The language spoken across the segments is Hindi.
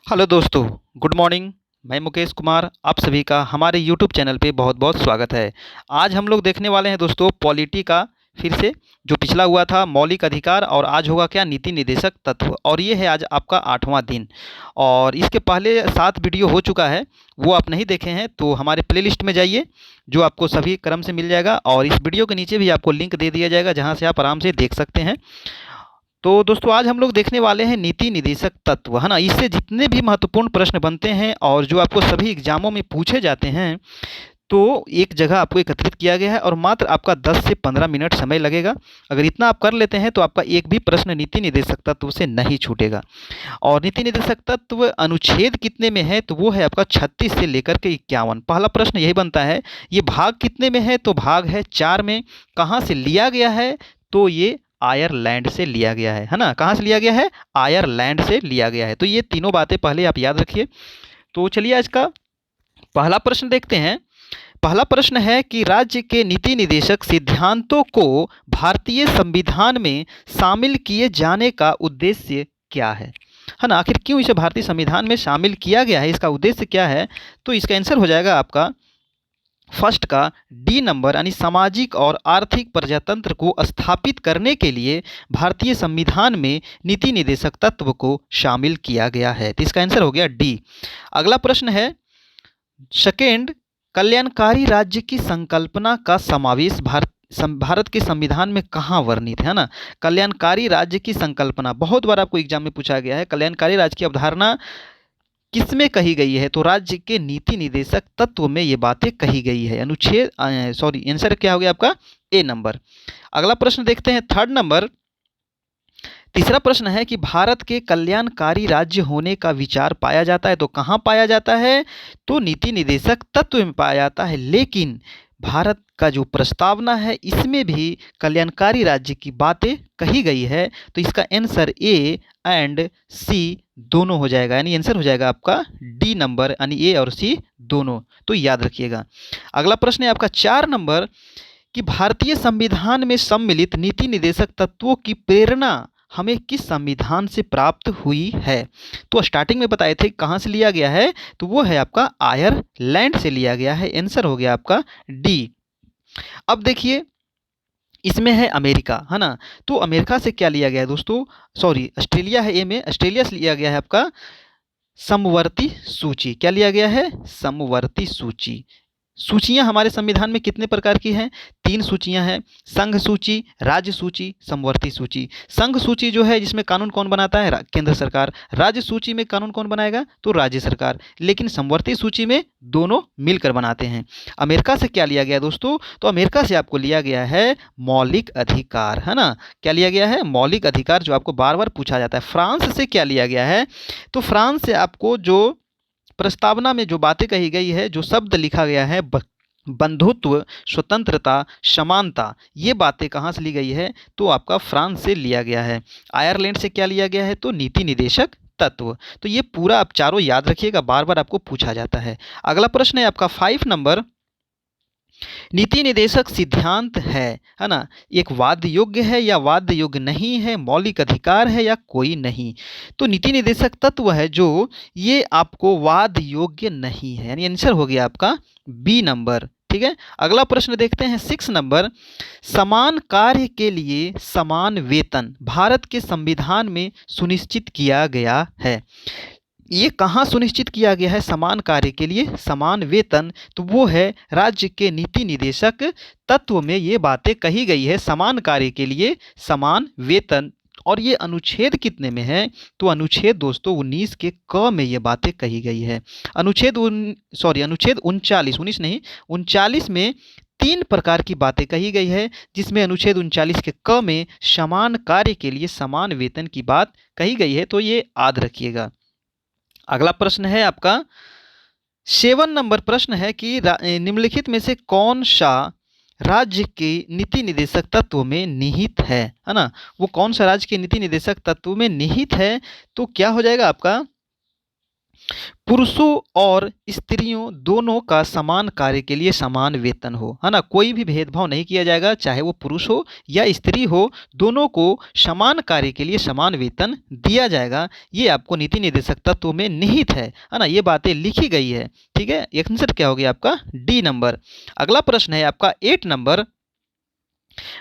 हेलो दोस्तों, गुड मॉर्निंग। मैं मुकेश कुमार, आप सभी का हमारे यूट्यूब चैनल पे बहुत बहुत स्वागत है। आज हम लोग देखने वाले हैं दोस्तों पॉलिटी का फिर से। जो पिछला हुआ था मौलिक अधिकार और आज होगा क्या, नीति निर्देशक तत्व। और ये है आज आपका 8वां दिन। और इसके पहले 7 वीडियो हो चुका है, वो आप नहीं देखे हैं तो हमारे प्लेलिस्ट में जाइए, जो आपको सभी क्रम से मिल जाएगा। और इस वीडियो के नीचे भी आपको लिंक दे दिया जाएगा, जहाँ से आप आराम से देख सकते हैं। तो दोस्तों आज हम लोग देखने वाले हैं नीति निर्देशक तत्व, है ना। इससे जितने भी महत्वपूर्ण प्रश्न बनते हैं और जो आपको सभी एग्जामों में पूछे जाते हैं, तो एक जगह आपको एकत्रित किया गया है और मात्र आपका 10 से 15 मिनट समय लगेगा। अगर इतना आप कर लेते हैं तो आपका एक भी प्रश्न नीति निर्देशक तत्व से नहीं छूटेगा। और नीति निर्देशक तत्व अनुच्छेद कितने में है, तो वो है आपका 36 से लेकर के 51। पहला प्रश्न यही बनता है, ये भाग कितने में है, तो भाग है 4 में। कहाँ से लिया गया है, तो ये आयरलैंड से लिया गया है ना। कहाँ से लिया गया है, आयरलैंड से लिया गया है। तो ये तीनों बातें पहले आप याद रखिए। तो चलिए आज का पहला प्रश्न देखते हैं। पहला प्रश्न है कि राज्य के नीति निर्देशक सिद्धांतों को भारतीय संविधान में शामिल किए जाने का उद्देश्य क्या है ना। आखिर क्यों इसे भारतीय संविधान में शामिल किया गया है, इसका उद्देश्य क्या है। तो इसका आंसर हो जाएगा आपका फर्स्ट का डी नंबर, यानी सामाजिक और आर्थिक प्रजातंत्र को स्थापित करने के लिए भारतीय संविधान में नीति निर्देशक तत्व को शामिल किया गया है। तो इसका आंसर हो गया डी। अगला प्रश्न है सेकेंड, कल्याणकारी राज्य की संकल्पना का समावेश भारत के संविधान में कहाँ वर्णित है ना। कल्याणकारी राज्य की संकल्पना बहुत बार आपको एग्जाम में पूछा गया है। कल्याणकारी राज्य की अवधारणा किसमें कही गई है, तो राज्य के नीति निर्देशक तत्व में ये बातें कही गई है। अनुच्छेद आंसर क्या हो गया आपका ए नंबर। अगला प्रश्न देखते हैं थर्ड नंबर। तीसरा प्रश्न है कि भारत के कल्याणकारी राज्य होने का विचार पाया जाता है, तो कहाँ पाया जाता है, तो नीति निर्देशक तत्व में पाया जाता है। लेकिन भारत का जो प्रस्तावना है इसमें भी कल्याणकारी राज्य की बातें कही गई है। तो इसका आंसर ए एंड सी दोनों हो जाएगा, यानी आंसर हो जाएगा आपका डी नंबर, यानी ए और सी दोनों। तो याद रखिएगा। अगला प्रश्न है आपका 4 नंबर कि भारतीय संविधान में सम्मिलित नीति निर्देशक तत्वों की प्रेरणा हमें किस संविधान से प्राप्त हुई है। तो स्टार्टिंग में बताए थे कहाँ से लिया गया है, तो वो है आपका आयरलैंड से लिया गया है। आंसर हो गया आपका डी। अब देखिए इसमें है अमेरिका, है ना। तो अमेरिका से क्या लिया गया है दोस्तों, सॉरी ऑस्ट्रेलिया है ए में, ऑस्ट्रेलिया से लिया गया है आपका समवर्ती सूची। क्या लिया गया है, समवर्ती सूची। सूचियां हमारे संविधान में कितने प्रकार की हैं, 3 सूचियां हैं। संघ सूची, राज्य सूची, समवर्ती सूची। संघ सूची जो है जिसमें कानून कौन बनाता है, केंद्र सरकार। राज्य सूची में कानून कौन बनाएगा, तो राज्य सरकार। लेकिन समवर्ती सूची में दोनों मिलकर बनाते हैं। अमेरिका से क्या लिया गया दोस्तों, तो अमेरिका से आपको लिया गया है मौलिक अधिकार, है ना। क्या लिया गया है, मौलिक अधिकार, जो आपको बार बार पूछा जाता है। फ्रांस से क्या लिया गया है, तो फ्रांस से आपको जो प्रस्तावना में जो बातें कही गई है, जो शब्द लिखा गया है बंधुत्व, स्वतंत्रता, समानता, ये बातें कहाँ से ली गई है, तो आपका फ्रांस से लिया गया है। आयरलैंड से क्या लिया गया है, तो नीति निर्देशक तत्व। तो ये पूरा आप चारों याद रखिएगा, बार बार आपको पूछा जाता है। अगला प्रश्न है आपका 5 नंबर। नीति निर्देशक सिद्धांत है ना, एक वाद योग्य है या वाद योग्य नहीं है, मौलिक अधिकार है या कोई नहीं। तो नीति निर्देशक तत्व है जो ये आपको वाद योग्य नहीं है, यानी आंसर हो गया आपका बी नंबर। ठीक है। अगला प्रश्न देखते हैं 6 नंबर। समान कार्य के लिए समान वेतन भारत के संविधान में सुनिश्चित किया गया है। ये कहाँ सुनिश्चित किया गया है, समान कार्य के लिए समान वेतन, तो वो है राज्य के नीति निर्देशक तत्व में ये बातें कही गई है, समान कार्य के लिए समान वेतन। और ये अनुच्छेद कितने में है, तो अनुच्छेद दोस्तों 19 के क में ये बातें कही गई है। अनुच्छेद 39, 19 नहीं 39 में 3 प्रकार की बातें कही गई है, जिसमें अनुच्छेद 39 के क में समान कार्य के लिए समान वेतन की बात कही गई है। तो ये याद रखिएगा। अगला प्रश्न है आपका 7 नंबर प्रश्न है कि निम्नलिखित में से कौन सा राज्य के नीति निर्देशक तत्व में निहित है ना। वो कौन सा राज्य के नीति निर्देशक तत्व में निहित है, तो क्या हो जाएगा आपका पुरुषों और स्त्रियों दोनों का समान कार्य के लिए समान वेतन हो, है ना। कोई भी भेदभाव नहीं किया जाएगा, चाहे वो पुरुष हो या स्त्री हो, दोनों को समान कार्य के लिए समान वेतन दिया जाएगा। ये आपको नीति निर्देशक तत्व में निहित है ना। ये बातें लिखी गई है, ठीक है। आंसर क्या हो गया आपका डी नंबर। अगला प्रश्न है आपका 8 नंबर।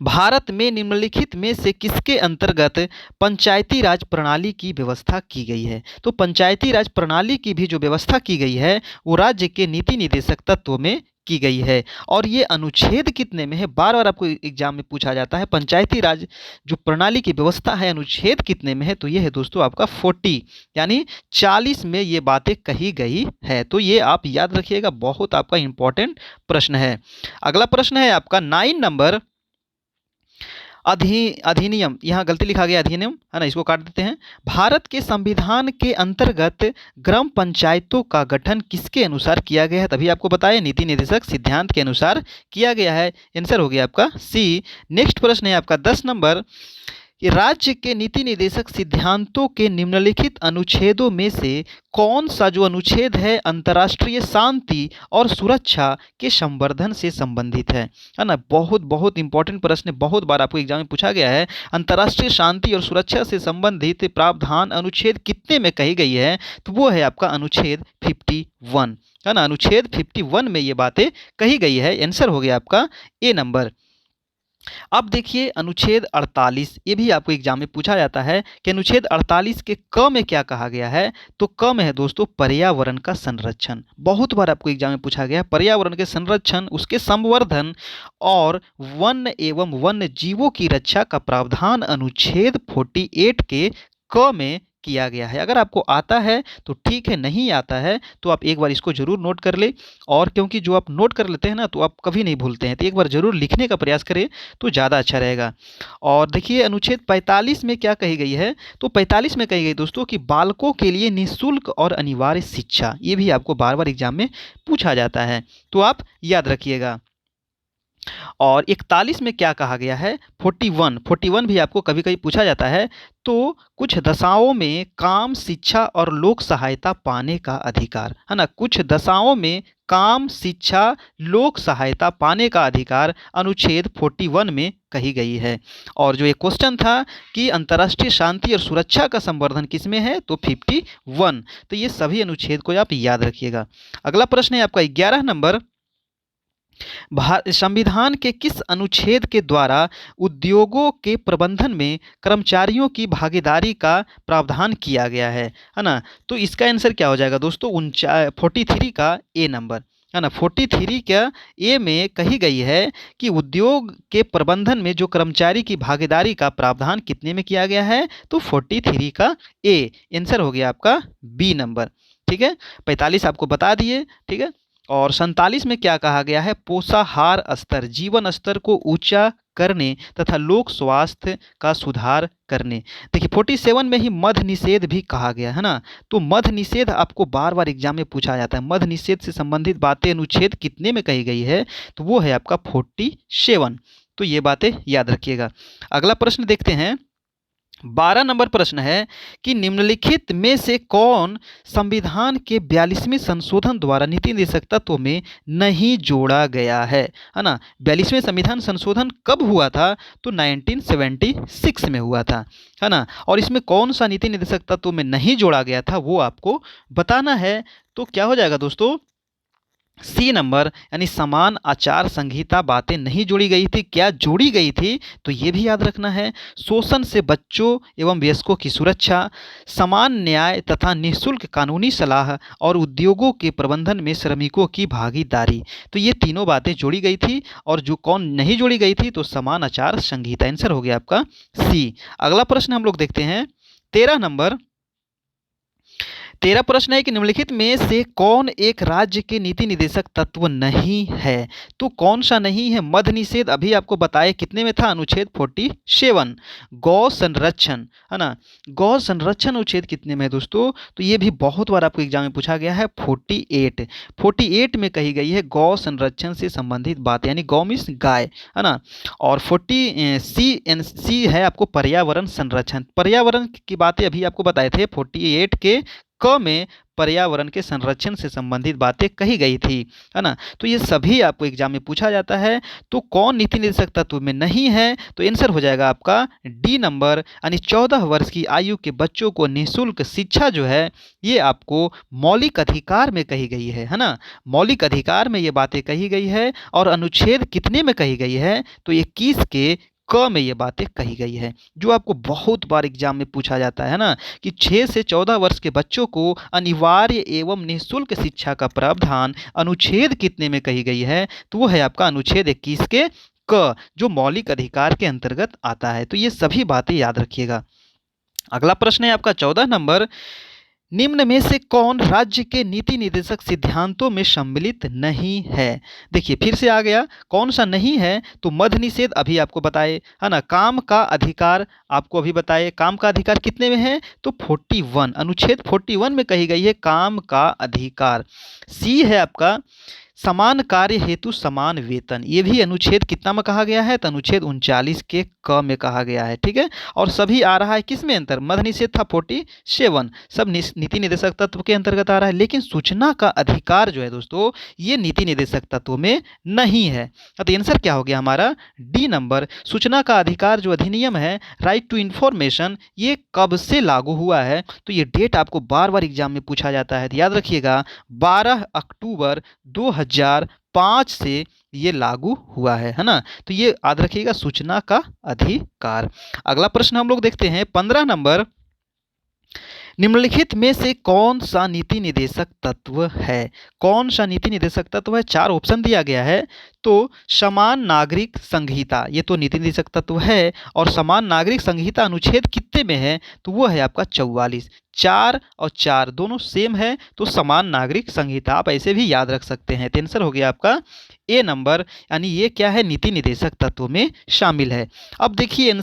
भारत में निम्नलिखित में से किसके अंतर्गत पंचायती राज प्रणाली की व्यवस्था की गई है? तो पंचायती राज प्रणाली की भी जो व्यवस्था की गई है वो राज्य के नीति निर्देशक तत्व में की गई है। और ये अनुच्छेद कितने में है? बार बार आपको एग्जाम में पूछा जाता है, पंचायती राज जो प्रणाली की व्यवस्था है अनुच्छेद कितने में है? तो ये है दोस्तों आपका 40 यानी 40 में ये बातें कही गई है। तो ये आप याद रखिएगा, बहुत आपका इंपॉर्टेंट प्रश्न है। अगला प्रश्न है आपका 9 नंबर। अधिनियम, यहाँ गलती लिखा गया अधिनियम, है ना, इसको काट देते हैं। भारत के संविधान के अंतर्गत ग्राम पंचायतों का गठन किसके अनुसार किया गया है? तभी आपको बताया नीति निर्देशक सिद्धांत के अनुसार किया गया है। आंसर हो गया आपका सी। नेक्स्ट प्रश्न है आपका 10 नंबर कि राज्य के नीति निर्देशक सिद्धांतों के निम्नलिखित अनुच्छेदों में से कौन सा जो अनुच्छेद है अंतर्राष्ट्रीय शांति और सुरक्षा के संवर्धन से संबंधित है ना। बहुत बहुत इंपॉर्टेंट प्रश्न है, बहुत बार आपको एग्जाम में पूछा गया है। अंतर्राष्ट्रीय शांति और सुरक्षा से संबंधित प्रावधान अनुच्छेद कितने में कही गई है? तो वो है आपका अनुच्छेद 51, है ना। अनुच्छेद 51 में ये बातें कही गई है। आंसर हो गया आपका ए नंबर। अब देखिए अनुच्छेद 48, ये भी आपको एग्जाम में पूछा जाता है कि अनुच्छेद 48 के क में क्या कहा गया है? तो क में है दोस्तों पर्यावरण का संरक्षण। बहुत बार आपको एग्जाम में पूछा गया है पर्यावरण के संरक्षण, उसके संवर्धन और वन्य एवं वन्य जीवों की रक्षा का प्रावधान अनुच्छेद 48 के क में किया गया है। अगर आपको आता है तो ठीक है, नहीं आता है तो आप एक बार इसको जरूर नोट कर ले। और क्योंकि जो आप नोट कर लेते हैं ना तो आप कभी नहीं भूलते हैं, तो एक बार जरूर लिखने का प्रयास करें तो ज़्यादा अच्छा रहेगा। और देखिए अनुच्छेद 45 में क्या कही गई है? तो 45 में कही गई दोस्तों कि बालकों के लिए निःशुल्क और अनिवार्य शिक्षा। ये भी आपको बार बार एग्जाम में पूछा जाता है, तो आप याद रखिएगा। और 41 में क्या कहा गया है? 41 भी आपको कभी कभी पूछा जाता है। तो कुछ दशाओं में काम, शिक्षा और लोक सहायता पाने का अधिकार, है ना। कुछ दशाओं में काम, शिक्षा, लोक सहायता पाने का अधिकार अनुच्छेद 41 में कही गई है। और जो एक क्वेश्चन था कि अंतर्राष्ट्रीय शांति और सुरक्षा का संवर्धन किस में है? तो 51। तो ये सभी अनुच्छेद को आप याद रखिएगा। अगला प्रश्न है आपका 11 नंबर। संविधान के किस अनुच्छेद के द्वारा उद्योगों के प्रबंधन में कर्मचारियों की भागीदारी का प्रावधान किया गया है ना। तो इसका आंसर क्या हो जाएगा दोस्तों? 43 का ए नंबर, है ना। 43 का ए में कही गई है कि उद्योग के प्रबंधन में जो कर्मचारी की भागीदारी का प्रावधान कितने में किया गया है? तो 43 का ए। आंसर हो गया आपका बी नंबर, ठीक है। 45 आपको बता दिए, ठीक है। और 47 में क्या कहा गया है? पोषाहार स्तर, जीवन स्तर को ऊंचा करने तथा लोक स्वास्थ्य का सुधार करने। देखिए 47 में ही मद्य निषेध भी कहा गया है ना। तो मद्य निषेध आपको बार बार एग्जाम में पूछा जाता है। मद्य निषेध से संबंधित बातें अनुच्छेद कितने में कही गई है? तो वो है आपका 47। तो ये बातें याद रखिएगा। अगला प्रश्न देखते हैं। 12 नंबर प्रश्न है कि निम्नलिखित में से कौन संविधान के 42वें संशोधन द्वारा नीति निर्देशक तत्व में नहीं जोड़ा गया है ना। 42वें संविधान संशोधन कब हुआ था? तो 1976 में हुआ था, है ना। और इसमें कौन सा नीति निर्देशक तत्व में नहीं जोड़ा गया था वो आपको बताना है। तो क्या हो जाएगा दोस्तों? सी नंबर, यानी समान आचार संहिता बातें नहीं जोड़ी गई थी। क्या जोड़ी गई थी? तो ये भी याद रखना है। शोषण से बच्चों एवं वयस्कों की सुरक्षा, समान न्याय तथा निःशुल्क कानूनी सलाह और उद्योगों के प्रबंधन में श्रमिकों की भागीदारी। तो ये तीनों बातें जोड़ी गई थी। और जो कौन नहीं जोड़ी गई थी? तो समान आचार संहिता। आंसर हो गया आपका सी। अगला प्रश्न हम लोग देखते हैं 13 नंबर। 13 प्रश्न है कि निम्नलिखित में से कौन एक राज्य के नीति निर्देशक तत्व नहीं है? तो कौन सा नहीं है? मद्य निषेध अभी आपको बताया कितने में था? अनुच्छेद 47। गौ संरक्षण, है ना। गौ संरक्षण अनुच्छेद कितने में है दोस्तों? तो ये भी बहुत बार आपको एग्जाम में पूछा गया है। 48 में कही गई है गौ संरक्षण से संबंधित बात, यानी गौ मीन्स गाय, है ना। और 40 है आपको पर्यावरण संरक्षण। पर्यावरण की बातें अभी आपको बताए थे 48 के क में पर्यावरण के संरक्षण से संबंधित बातें कही गई थी, है ना। तो ये सभी आपको एग्जाम में पूछा जाता है। तो कौन नीति निर्देशक तत्व में नहीं है, तो आंसर हो जाएगा आपका डी नंबर, यानी 14 वर्ष की आयु के बच्चों को निःशुल्क शिक्षा जो है ये आपको मौलिक अधिकार में कही गई है ना। मौलिक अधिकार में ये बातें कही गई है। और अनुच्छेद कितने में कही गई है, तो 21 के क में ये बातें कही गई है, जो आपको बहुत बार एग्जाम में पूछा जाता है ना, कि 6 से 14 वर्ष के बच्चों को अनिवार्य एवं निःशुल्क शिक्षा का प्रावधान अनुच्छेद कितने में कही गई है, तो वो है आपका अनुच्छेद 21 के क, जो मौलिक अधिकार के अंतर्गत आता है। तो ये सभी बातें याद रखिएगा। अगला प्रश्न है आपका 14 नंबर, निम्न में से कौन राज्य के नीति निर्देशक सिद्धांतों में सम्मिलित नहीं है। देखिए फिर से आ गया, कौन सा नहीं है, तो मद्य निषेध अभी आपको बताए, है ना। काम का अधिकार आपको अभी बताए, काम का अधिकार कितने में है, तो 41, अनुच्छेद 41 में कही गई है काम का अधिकार। सी है आपका समान कार्य हेतु समान वेतन, ये भी अनुच्छेद कितना में कहा गया है, तो अनुच्छेद 39 के क में कहा गया है, ठीक है। और सभी आ रहा है किस में अंतर, मद्य निषेध था 47, सब नीति निर्देशक तत्व के अंतर्गत आ रहा है। लेकिन सूचना का अधिकार जो है दोस्तों, ये नीति निर्देशक तत्व में नहीं है। तो आंसर क्या हो गया हमारा, डी नंबर। सूचना का अधिकार जो अधिनियम है, राइट टू इन्फॉर्मेशन, ये कब से लागू हुआ है, तो ये डेट आपको बार बार एग्जाम में पूछा जाता है, तो याद रखिएगा 12 अक्टूबर 2005 से ये लागू हुआ है ना। तो ये याद रखिएगा, सूचना का अधिकार। अगला प्रश्न हम लोग देखते हैं 15 नंबर, निम्नलिखित में से कौन सा नीति निर्देशक तत्व है। कौन सा नीति निर्देशक तत्व है, 4 ऑप्शन दिया गया है। तो समान नागरिक संहिता, ये तो नीति निर्देशक तत्व है। और समान नागरिक संहिता अनुच्छेद कितने में है, तो वो है आपका 44। 4 और 4 दोनों सेम है, तो समान नागरिक संहिता आप ऐसे भी याद रख सकते हैं। तो आंसर हो गया आपका ए नंबर, यानी ये क्या है, नीति निर्देशक तत्व में शामिल है। अब देखिए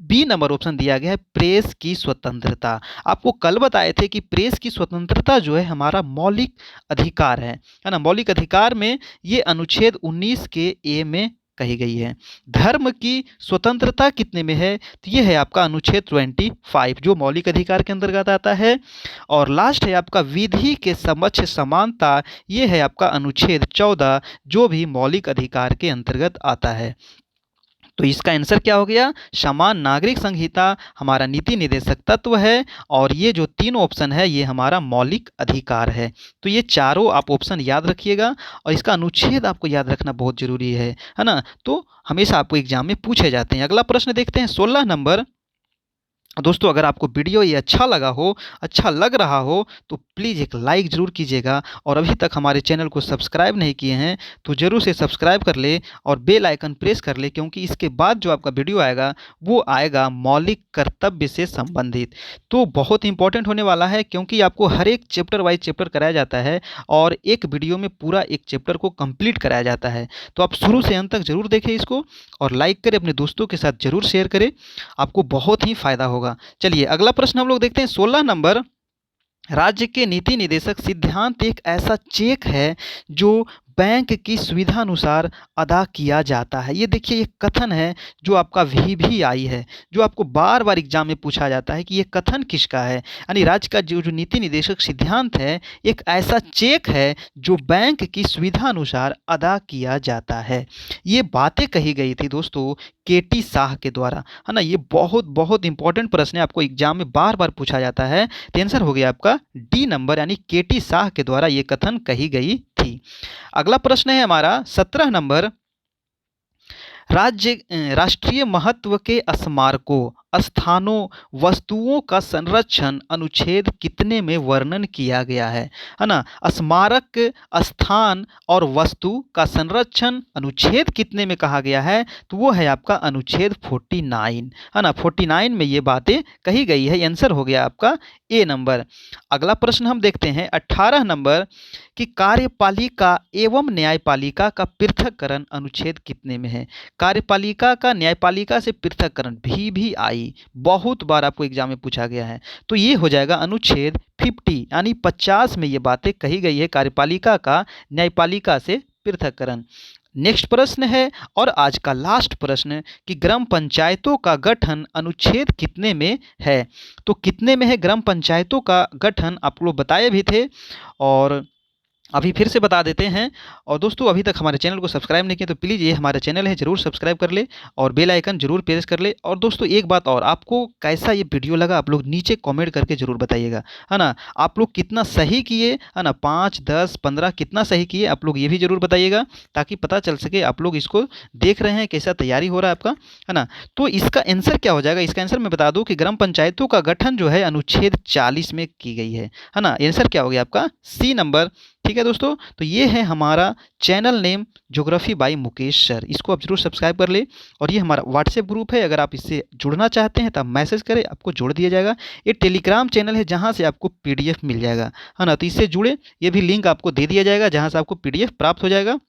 बी नंबर ऑप्शन दिया गया है प्रेस की स्वतंत्रता। आपको कल बताए थे कि प्रेस की स्वतंत्रता जो है हमारा मौलिक अधिकार है ना। मौलिक अधिकार में ये अनुच्छेद 19 के ए में कही गई है। धर्म की स्वतंत्रता कितने में है, तो ये है आपका अनुच्छेद 25, जो मौलिक अधिकार के अंतर्गत आता है। और लास्ट है आपका विधि के समक्ष समानता, ये है आपका अनुच्छेद 14, जो भी मौलिक अधिकार के अंतर्गत आता है। तो इसका आंसर क्या हो गया, समान नागरिक संहिता हमारा नीति निर्देशक तत्व है। और ये जो 3 ऑप्शन है ये हमारा मौलिक अधिकार है। तो ये चारों आप ऑप्शन याद रखिएगा, और इसका अनुच्छेद आपको याद रखना बहुत जरूरी है ना। तो हमेशा आपको एग्जाम में पूछे जाते हैं। अगला प्रश्न देखते हैं 16 नंबर। दोस्तों अगर आपको वीडियो ये अच्छा लगा हो, अच्छा लग रहा हो, तो प्लीज़ एक लाइक ज़रूर कीजिएगा। और अभी तक हमारे चैनल को सब्सक्राइब नहीं किए हैं तो ज़रूर से सब्सक्राइब कर ले और बेल आइकन प्रेस कर ले, क्योंकि इसके बाद जो आपका वीडियो आएगा वो आएगा मौलिक कर्तव्य से संबंधित। तो बहुत इंपॉर्टेंट होने वाला है, क्योंकि आपको हर एक चैप्टर वाइज चैप्टर कराया जाता है और एक वीडियो में पूरा एक चैप्टर को कंप्लीट कराया जाता है। तो आप शुरू से अंत तक ज़रूर देखें इसको, और लाइक करें, अपने दोस्तों के साथ ज़रूर शेयर करें, आपको बहुत ही फ़ायदा होगा। चलिए अगला प्रश्न हम लोग देखते हैं 16 नंबर। राज्य के नीति निर्देशक सिद्धांत एक ऐसा चेक है जो बैंक की सुविधा अनुसार अदा किया जाता है। ये देखिए ये कथन है जो आपका VVI है, जो आपको बार बार एग्जाम में पूछा जाता है कि ये कथन किसका है। यानी राज्य का जो नीति निर्देशक सिद्धांत है एक ऐसा चेक है जो बैंक की सुविधा अनुसार अदा किया जाता है। ये बातें कही गई थी दोस्तों KT शाह के द्वारा, है ना। ये बहुत बहुत इंपॉर्टेंट प्रश्न है, आपको एग्जाम में बार बार पूछा जाता है। तो आंसर हो गया आपका डी नंबर, यानी KT शाह के द्वारा ये कथन कही गई थी। अगला प्रश्न है हमारा 17 नंबर। राष्ट्रीय महत्व के स्मारकों, स्थानों, वस्तुओं का संरक्षण अनुच्छेद कितने में वर्णन किया गया है ना। स्मारक, स्थान और वस्तु का संरक्षण अनुच्छेद कितने में कहा गया है, तो वो है आपका अनुच्छेद 49, है ना। 49 में ये बातें कही गई है। आंसर हो गया आपका ए नंबर। अगला प्रश्न हम देखते हैं 18 नंबर कि कार्यपालिका एवं न्यायपालिका का पृथक्करण अनुच्छेद कितने में है। कार्यपालिका का न्यायपालिका से पृथक्करण VVI बहुत बार आपको एग्जाम में पूछा गया है। तो ये हो जाएगा अनुच्छेद 50, यानी 50 में ये बातें कही गई है कार्यपालिका का न्यायपालिका से पृथक्करण। नेक्स्ट प्रश्न है और आज का लास्ट प्रश्न कि ग्राम पंचायतों का गठन अनुच्छेद कितने में है। तो कितने में है ग्राम पंचायतों का गठन आप लोग बताए भी थे और अभी फिर से बता देते हैं। और दोस्तों अभी तक हमारे चैनल को सब्सक्राइब नहीं किया तो प्लीज़ ये हमारा चैनल है, ज़रूर सब्सक्राइब कर ले और बेल आइकन ज़रूर प्रेस कर ले। और दोस्तों एक बात और, आपको कैसा ये वीडियो लगा आप लोग नीचे कमेंट करके ज़रूर बताइएगा, है ना। आप लोग कितना सही किए, है ना, 5, 10, 15 कितना सही किए आप लोग ये भी ज़रूर बताइएगा, ताकि पता चल सके आप लोग इसको देख रहे हैं कैसा तैयारी हो रहा है आपका, है ना। तो इसका आंसर क्या हो जाएगा, इसका आंसर मैं बता दूँ कि ग्राम पंचायतों का गठन जो है अनुच्छेद 40 में की गई है ना। आंसर क्या हो गया आपका सी नंबर। ठीक है दोस्तों, तो ये है हमारा channel name geography bye Mukesh sir, इसको आप जरूर सब्सक्राइब कर ले। और ये हमारा व्हाट्सएप ग्रुप है, अगर आप इससे जुड़ना चाहते हैं तो आप मैसेज करें, आपको जोड़ दिया जाएगा। ये टेलीग्राम चैनल है जहाँ से आपको पीडीएफ मिल जाएगा, है ना। तो इससे जुड़े, ये भी लिंक आपको दे दिया जाएगा जहाँ से आपको पीडीएफ प्राप्त हो जाएगा।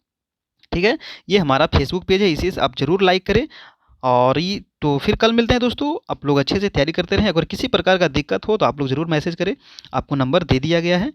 ठीक है, ये हमारा फेसबुक पेज है, इसे आप जरूर लाइक करें। और ये तो फिर कल मिलते हैं दोस्तों, आप लोग अच्छे से तैयारी करते रहें। अगर किसी प्रकार का दिक्कत हो तो आप लोग ज़रूर मैसेज करें, आपको नंबर दे दिया गया है।